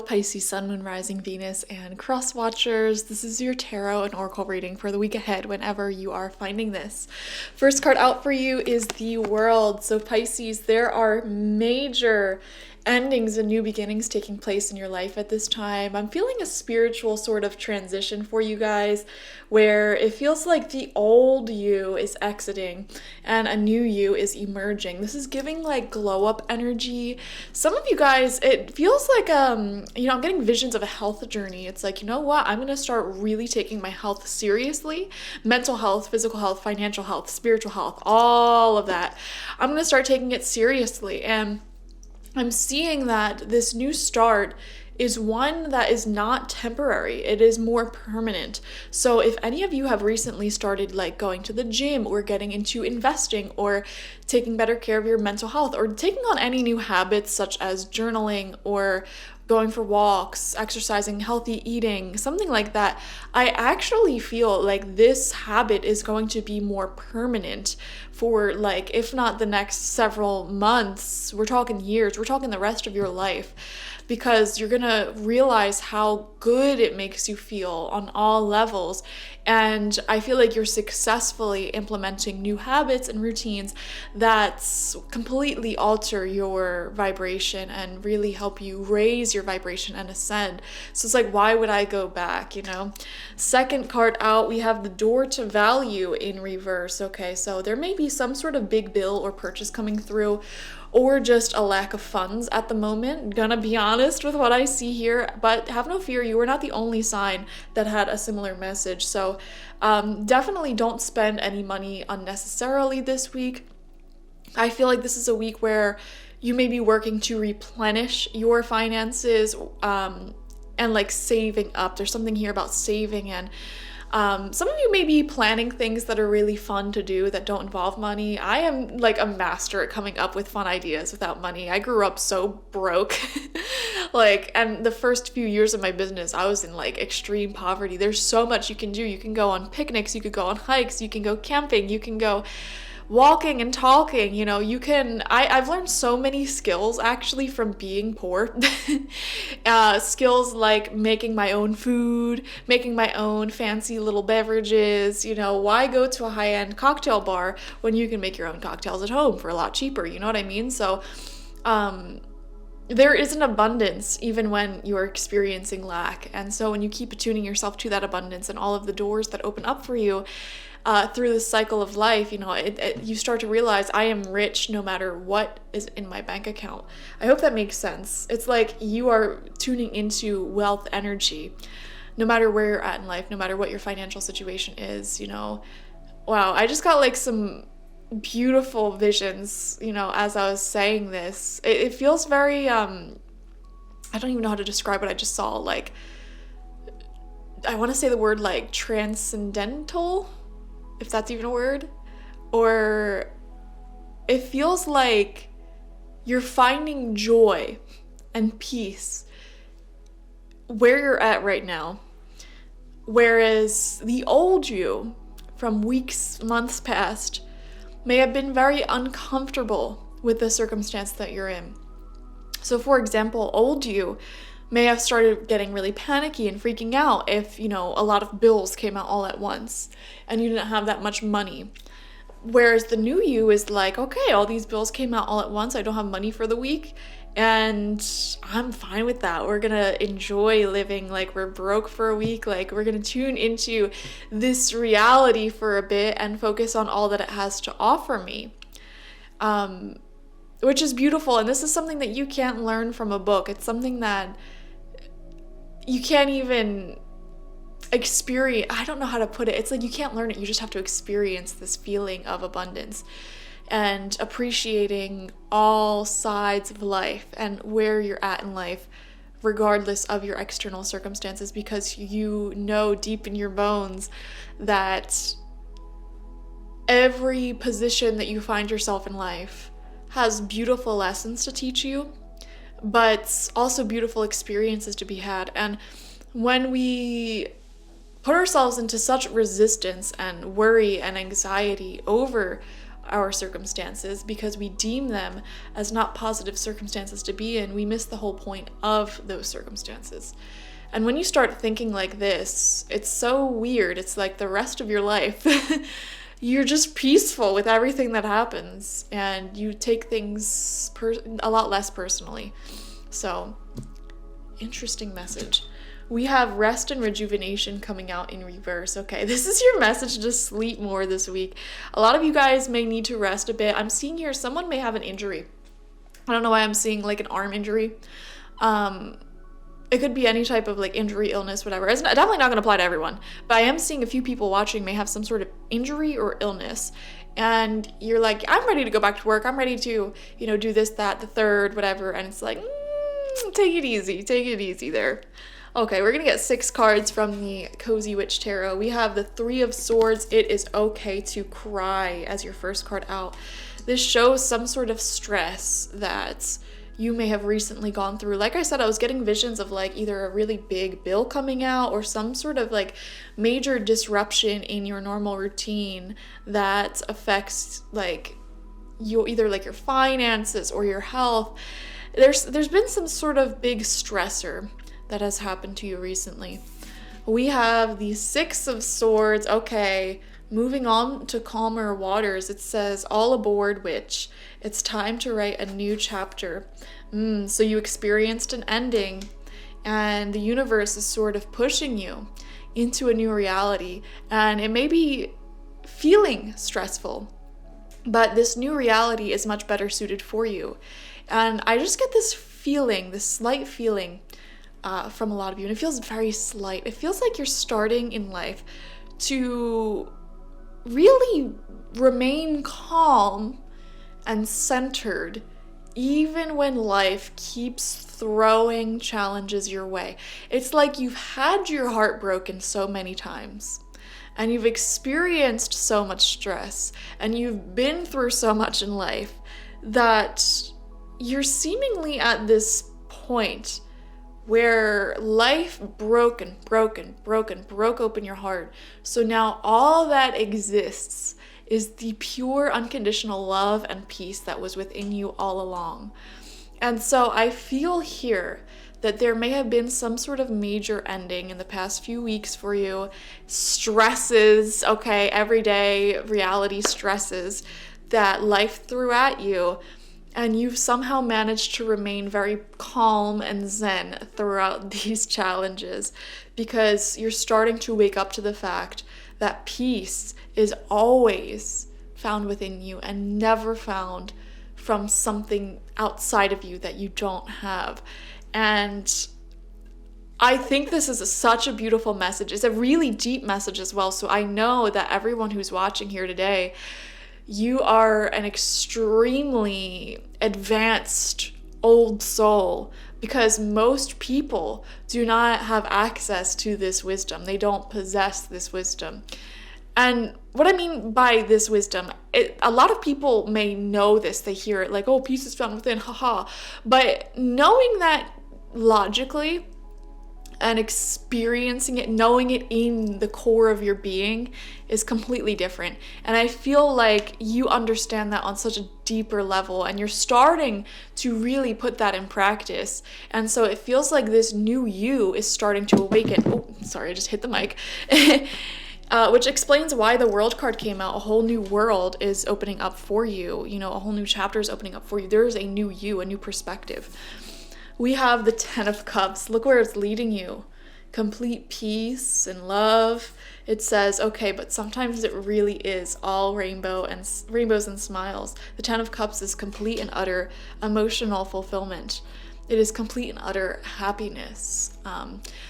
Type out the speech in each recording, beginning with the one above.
Pisces, Sun, Moon, Rising, Venus, and Cross Watchers. This is your tarot and oracle reading for the week ahead whenever you are finding this. First card out for you is the World. So Pisces, there are major endings and new beginnings taking place in your life at this time. I'm feeling a spiritual sort of transition for you guys where it feels like the old you is exiting and a new you is emerging. This is giving like glow up energy. Some of you guys, it feels like I'm getting visions of a health journey. It's like, you know what? I'm going to start really taking my health seriously. Mental health, physical health, financial health, spiritual health, all of that. I'm going to start taking it seriously, and I'm seeing that this new start is one that is not temporary. It is more permanent. So if any of you have recently started like going to the gym or getting into investing or taking better care of your mental health or taking on any new habits such as journaling or going for walks, exercising, healthy eating, something like that, I actually feel like this habit is going to be more permanent for like, if not the next several months, we're talking years, we're talking the rest of your life, because you're gonna realize how good it makes you feel on all levels. And I feel like you're successfully implementing new habits and routines that completely alter your vibration and really help you raise your vibration and ascend. So it's like, why would I go back, Second card out, we have the Door to Value in reverse. Okay, so there may be some sort of big bill or purchase coming through, or just a lack of funds at the moment. Gonna be honest with what I see here, but have no fear, you were not the only sign that had a similar message. So definitely don't spend any money unnecessarily this week. I feel like this is a week where you may be working to replenish your finances and like saving up. There's something here about saving, and some of you may be planning things that are really fun to do that don't involve money. I am like a master at coming up with fun ideas without money. I grew up so broke. And the first few years of my business, I was in like extreme poverty. There's so much you can do. You can go on picnics, you could go on hikes, you can go camping, you can go walking and talking, I've learned so many skills actually from being poor. Skills like making my own food, making my own fancy little beverages. Why go to a high-end cocktail bar when you can make your own cocktails at home for a lot cheaper? You know what I mean? So there is an abundance even when you're experiencing lack. And so when you keep attuning yourself to that abundance and all of the doors that open up for you through the cycle of life, you start to realize I am rich no matter what is in my bank account. I hope that makes sense. It's like you are tuning into wealth energy, no matter where you're at in life, no matter what your financial situation is, Wow, I just got like some beautiful visions, as I was saying this. It feels very, I don't even know how to describe what I just saw. Like, I want to say the word like transcendental, if that's even a word, or it feels like you're finding joy and peace where you're at right now. Whereas the old you from weeks, months past may have been very uncomfortable with the circumstance that you're in. So for example, old you may have started getting really panicky and freaking out if, a lot of bills came out all at once and you didn't have that much money. Whereas the new you is like, okay, all these bills came out all at once. I don't have money for the week, and I'm fine with that. We're gonna enjoy living like we're broke for a week. Like, we're gonna tune into this reality for a bit and focus on all that it has to offer me. Which is beautiful. And this is something that you can't learn from a book. It's something that you can't even experience. I don't know how to put it. It's like you can't learn it. You just have to experience this feeling of abundance and appreciating all sides of life and where you're at in life, regardless of your external circumstances, because you know deep in your bones that every position that you find yourself in life has beautiful lessons to teach you, but also beautiful experiences to be had. And when we put ourselves into such resistance and worry and anxiety over our circumstances because we deem them as not positive circumstances to be in. We miss the whole point of those circumstances. And when you start thinking like this, it's so weird. It's like the rest of your life, you're just peaceful with everything that happens, and you take things a lot less personally. So, interesting message. We have rest and rejuvenation coming out in reverse. Okay, this is your message to sleep more this week. A lot of you guys may need to rest a bit. I'm seeing here someone may have an injury. I don't know why I'm seeing like an arm injury. It could be any type of like injury, illness, whatever. It's definitely not going to apply to everyone, but I am seeing a few people watching may have some sort of injury or illness, and you're like, I'm ready to go back to work. I'm ready to, do this, that, the third, whatever. And it's like, take it easy there. Okay, we're going to get 6 cards from the Cozy Witch Tarot. We have the 3 of Swords. It is okay to cry as your first card out. This shows some sort of stress that you may have recently gone through. Like I said, I was getting visions of like either a really big bill coming out or some sort of like major disruption in your normal routine that affects like you, either like your finances or your health. There's been some sort of big stressor that has happened to you recently. We have the 6 of Swords. Okay, moving on to calmer waters. It says, all aboard, witch. It's time to write a new chapter. So you experienced an ending, and the universe is sort of pushing you into a new reality, and it may be feeling stressful, but this new reality is much better suited for you. And I just get this feeling, this slight feeling from a lot of you, and it feels very slight. It feels like you're starting in life to really remain calm and centered even when life keeps throwing challenges your way. It's like you've had your heart broken so many times, and you've experienced so much stress, and you've been through so much in life that you're seemingly at this point where life broke open your heart. So now all that exists is the pure unconditional love and peace that was within you all along. And so I feel here that there may have been some sort of major ending in the past few weeks for you. Stresses, okay, everyday reality stresses that life threw at you. And you've somehow managed to remain very calm and zen throughout these challenges, because you're starting to wake up to the fact that peace is always found within you and never found from something outside of you that you don't have. And I think this is such a beautiful message. It's a really deep message as well. So I know that everyone who's watching here today, you are an extremely advanced old soul, because most people do not have access to this wisdom. They don't possess this wisdom. And what I mean by this wisdom, a lot of people may know this. They hear it like, oh, peace is found within, haha. But knowing that logically and experiencing it, knowing it in the core of your being, is completely different. And I feel like you understand that on such a deeper level, and you're starting to really put that in practice. And so it feels like this new you is starting to awaken. Oh, sorry, I just hit the mic. Which explains why the World card came out. A whole new world is opening up for you. A whole new chapter is opening up for you. There's a new you, a new perspective. We have the 10 of Cups. Look where it's leading you. Complete peace and love. It says, okay, but sometimes it really is all rainbows and smiles. The 10 of Cups is complete and utter emotional fulfillment. It is complete and utter happiness.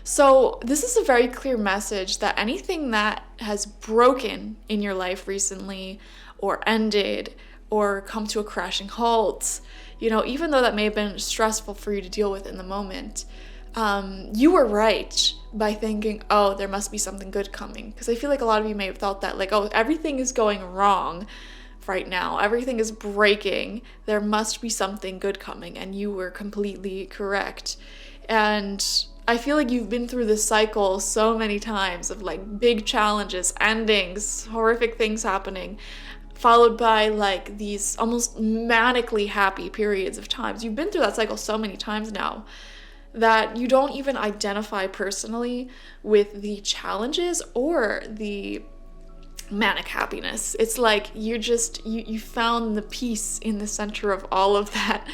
So this is a very clear message that anything that has broken in your life recently, or ended, or come to a crashing halt, even though that may have been stressful for you to deal with in the moment, you were right by thinking, oh, there must be something good coming. Because I feel like a lot of you may have felt that, like, oh, everything is going wrong right now. Everything is breaking. There must be something good coming. And you were completely correct. And I feel like you've been through this cycle so many times of like big challenges, endings, horrific things happening followed by like these almost manically happy periods of times. You've been through that cycle so many times now that you don't even identify personally with the challenges or the manic happiness. It's like you found the peace in the center of all of that.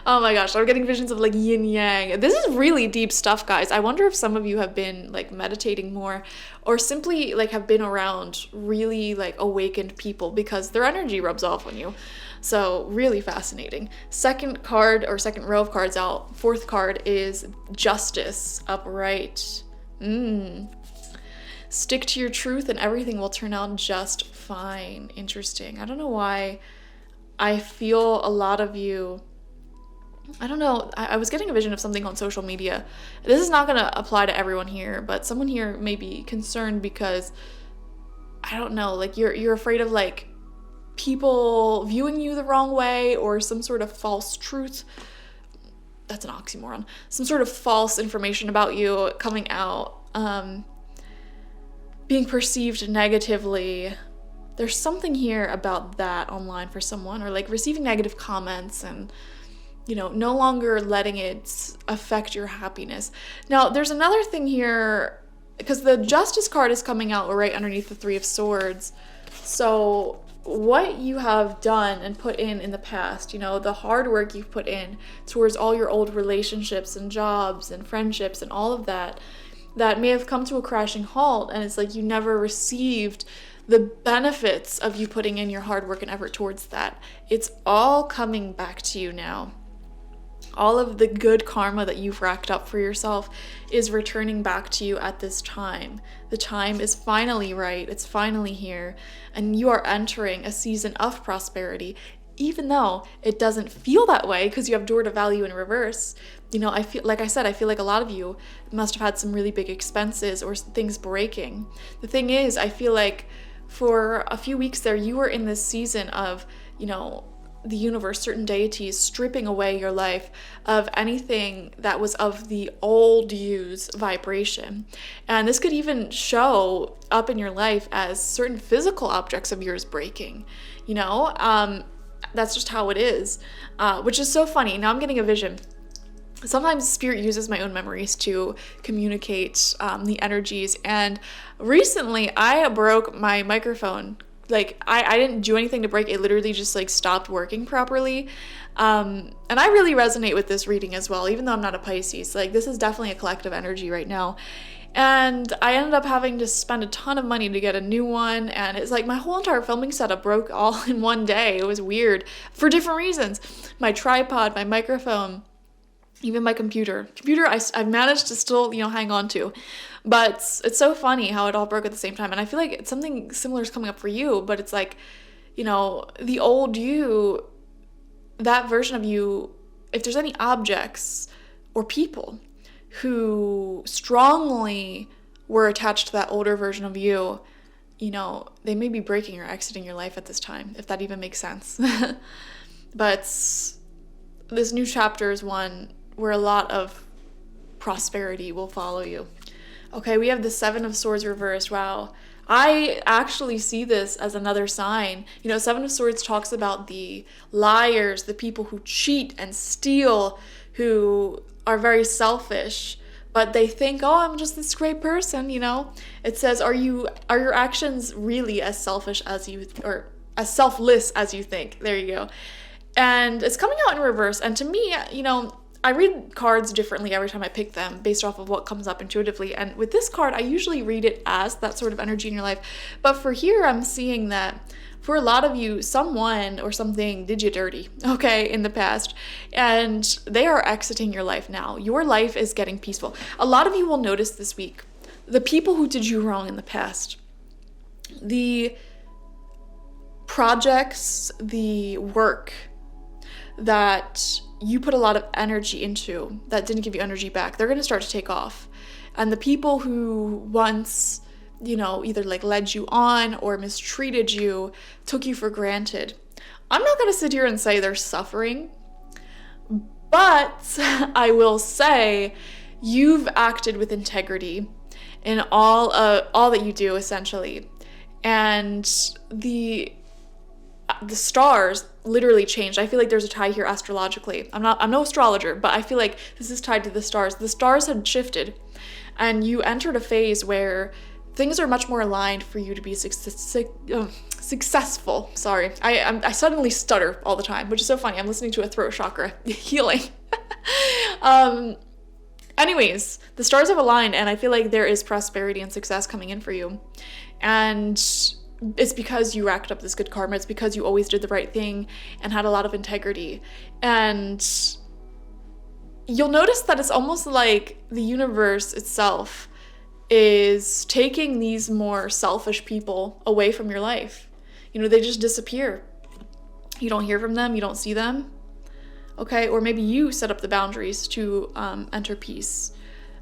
Oh my gosh, I'm getting visions of like yin yang. This is really deep stuff, guys. I wonder if some of you have been like meditating more, or simply like have been around really like awakened people, because their energy rubs off on you. So really fascinating. Second card, or second row of cards out. Fourth card is Justice, upright. Stick to your truth and everything will turn out just fine. Interesting. I don't know why I feel a lot of you, I don't know, I was getting a vision of something on social media. This is not going to apply to everyone here, but someone here may be concerned because, I don't know, like you're afraid of like people viewing you the wrong way, or some sort of false truth. That's an oxymoron. Some sort of false information about you coming out. Being perceived negatively. There's something here about that online for someone, or like receiving negative comments and, you know, no longer letting it affect your happiness. Now, there's another thing here, because the Justice card is coming out right underneath the Three of Swords. So what you have done and put in the past, you know, the hard work you've put in towards all your old relationships and jobs and friendships and all of that, that may have come to a crashing halt, and it's like you never received the benefits of you putting in your hard work and effort towards that. It's all coming back to you now. All of the good karma that you've racked up for yourself is returning back to you at this time. The time is finally right. It's finally here. And you are entering a season of prosperity, even though it doesn't feel that way because you have door to value in reverse. You know, I feel like a lot of you must have had some really big expenses or things breaking. The thing is, I feel like for a few weeks there, you were in this season of, you know, the universe, certain deities stripping away your life of anything that was of the old you's vibration. And this could even show up in your life as certain physical objects of yours breaking, you know? That's just how it is, which is so funny. Now I'm getting a vision. Sometimes spirit uses my own memories to communicate the energies. And recently I broke my microphone. Like I didn't do anything to break it. Literally just like stopped working properly. And I really resonate with this reading as well, even though I'm not a Pisces. Like this is definitely a collective energy right now. And I ended up having to spend a ton of money to get a new one. And it's like my whole entire filming setup broke all in one day. It was weird for different reasons. My tripod, my microphone, even my computer. I've managed to still, you know, hang on to. But it's so funny how it all broke at the same time. And I feel like something similar is coming up for you. But it's like, you know, the old you, that version of you, if there's any objects or people who strongly were attached to that older version of you, you know, they may be breaking or exiting your life at this time, if that even makes sense. But this new chapter is one where a lot of prosperity will follow you. Okay, we have the Seven of Swords reversed. Wow. I actually see this as another sign. You know, Seven of Swords talks about the liars, the people who cheat and steal, who are very selfish, but they think, oh, I'm just this great person, you know? It says, are your actions really as selfish as you, or as selfless as you think? There you go. And it's coming out in reverse. And to me, you know, I read cards differently every time I pick them based off of what comes up intuitively. And with this card, I usually read it as that sort of energy in your life. But for here, I'm seeing that for a lot of you, someone or something did you dirty, okay, in the past. And they are exiting your life now. Your life is getting peaceful. A lot of you will notice this week, the people who did you wrong in the past, the projects, the work that you put a lot of energy into that didn't give you energy back, they're going to start to take off. And the people who once, you know, either like led you on or mistreated you, took you for granted, I'm not going to sit here and say they're suffering, but I will say you've acted with integrity in all that you do, essentially. And the the stars literally changed. I feel like there's a tie here astrologically. I'm no astrologer, but I feel like this is tied to the stars. The stars had shifted, and you entered a phase where things are much more aligned for you to be successful. Sorry, I suddenly stutter all the time, which is so funny. I'm listening to a throat chakra healing. Anyways, the stars have aligned, and I feel like there is prosperity and success coming in for you. And it's because you racked up this good karma. It's because you always did the right thing and had a lot of integrity. And you'll notice that it's almost like the universe itself is taking these more selfish people away from your life. You know, they just disappear. You don't hear from them. You don't see them. Okay, or maybe you set up the boundaries to enter peace.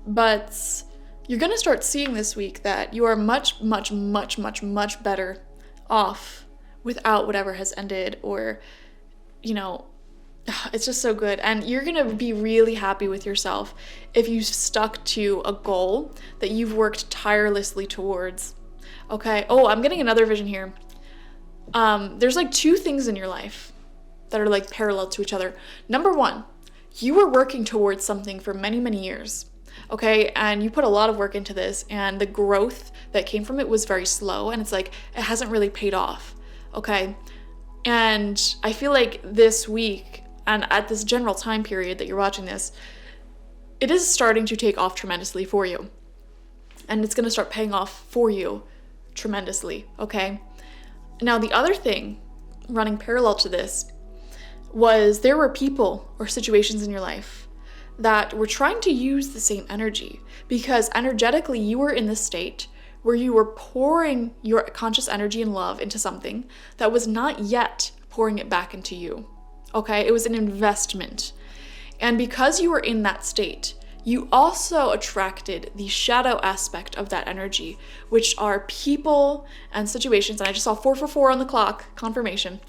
But you're going to start seeing this week that you are much, much, much, much, much better off without whatever has ended, or, you know, it's just so good. And you're going to be really happy with yourself if you stuck to a goal that you've worked tirelessly towards. Okay, oh, I'm getting another vision here. There's like two things in your life that are like parallel to each other. Number one, you were working towards something for many, many years, okay? And you put a lot of work into this, and the growth that came from it was very slow, and it's like, it hasn't really paid off, okay? And I feel like this week, and at this general time period that you're watching this, it is starting to take off tremendously for you. And it's gonna start paying off for you tremendously, okay? Now, the other thing running parallel to this was there were people or situations in your life that were trying to use the same energy, because energetically you were in this state where you were pouring your conscious energy and love into something that was not yet pouring it back into you. Okay, it was an investment. And because you were in that state, you also attracted the shadow aspect of that energy, which are people and situations. And I just saw 444 on the clock, confirmation.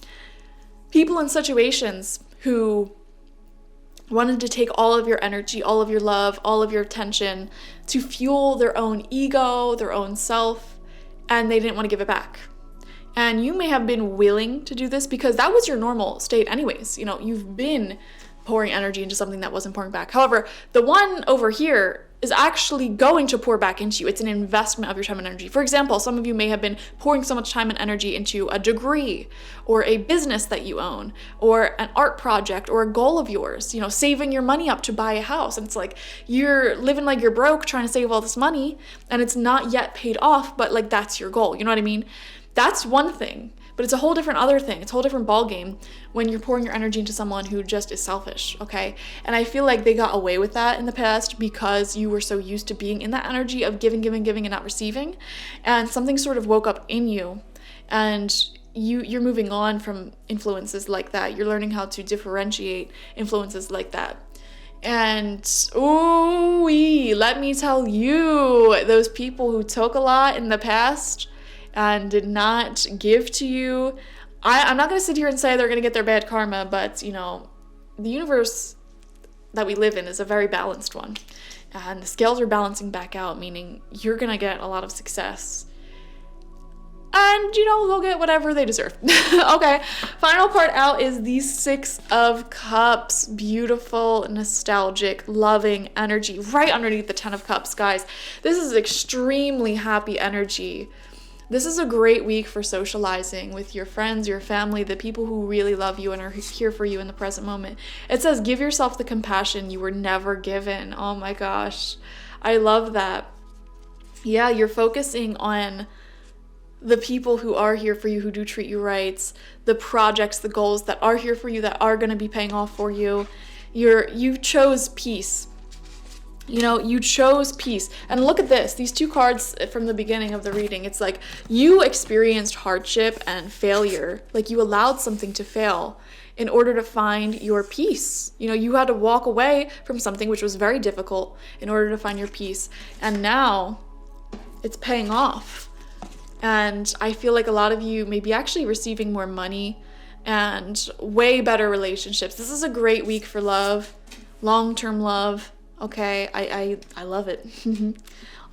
People in situations who wanted to take all of your energy, all of your love, all of your attention to fuel their own ego, their own self, and they didn't want to give it back. And you may have been willing to do this because that was your normal state anyways. You know, you've been pouring energy into something that wasn't pouring back. However, the one over here is actually going to pour back into you. It's an investment of your time and energy. For example, some of you may have been pouring so much time and energy into a degree or a business that you own or an art project or a goal of yours, you know, saving your money up to buy a house. And it's like you're living like you're broke trying to save all this money and it's not yet paid off, but like that's your goal. You know what I mean? That's one thing. But it's a whole different other thing. It's a whole different ball game when you're pouring your energy into someone who just is selfish, okay? And I feel like they got away with that in the past because you were so used to being in that energy of giving, giving, giving, and not receiving. And something sort of woke up in you, and you're moving on from influences like that. You're learning how to differentiate influences like that. And ooh-wee, let me tell you, those people who took a lot in the past and did not give to you, I'm not going to sit here and say they're going to get their bad karma, but, you know, the universe that we live in is a very balanced one. And the scales are balancing back out, meaning you're going to get a lot of success. And, you know, they'll get whatever they deserve. Okay, final part out is the Six of Cups. Beautiful, nostalgic, loving energy right underneath the Ten of Cups, guys. This is extremely happy energy. This is a great week for socializing with your friends, your family, the people who really love you and are here for you in the present moment. It says, give yourself the compassion you were never given. Oh my gosh. I love that. Yeah, you're focusing on the people who are here for you, who do treat you right, the projects, the goals that are here for you, that are going to be paying off for you. You chose peace. You know, you chose peace. And look at this, these two cards from the beginning of the reading. It's like you experienced hardship and failure. Like you allowed something to fail in order to find your peace. You know, you had to walk away from something which was very difficult in order to find your peace. And now it's paying off. And I feel like a lot of you may be actually receiving more money and way better relationships. This is a great week for love, long-term love. Okay, I love it.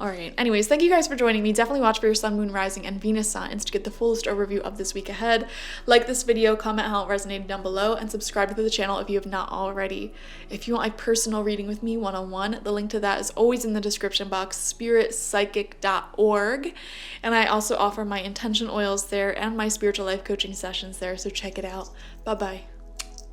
All right. Anyways, thank you guys for joining me. Definitely watch for your sun, moon, rising, and Venus signs to get the fullest overview of this week ahead. Like this video, comment how it resonated down below, and subscribe to the channel if you have not already. If you want a personal reading with me one-on-one, the link to that is always in the description box, spiritpsychic.org. And I also offer my intention oils there and my spiritual life coaching sessions there, so check it out. Bye-bye.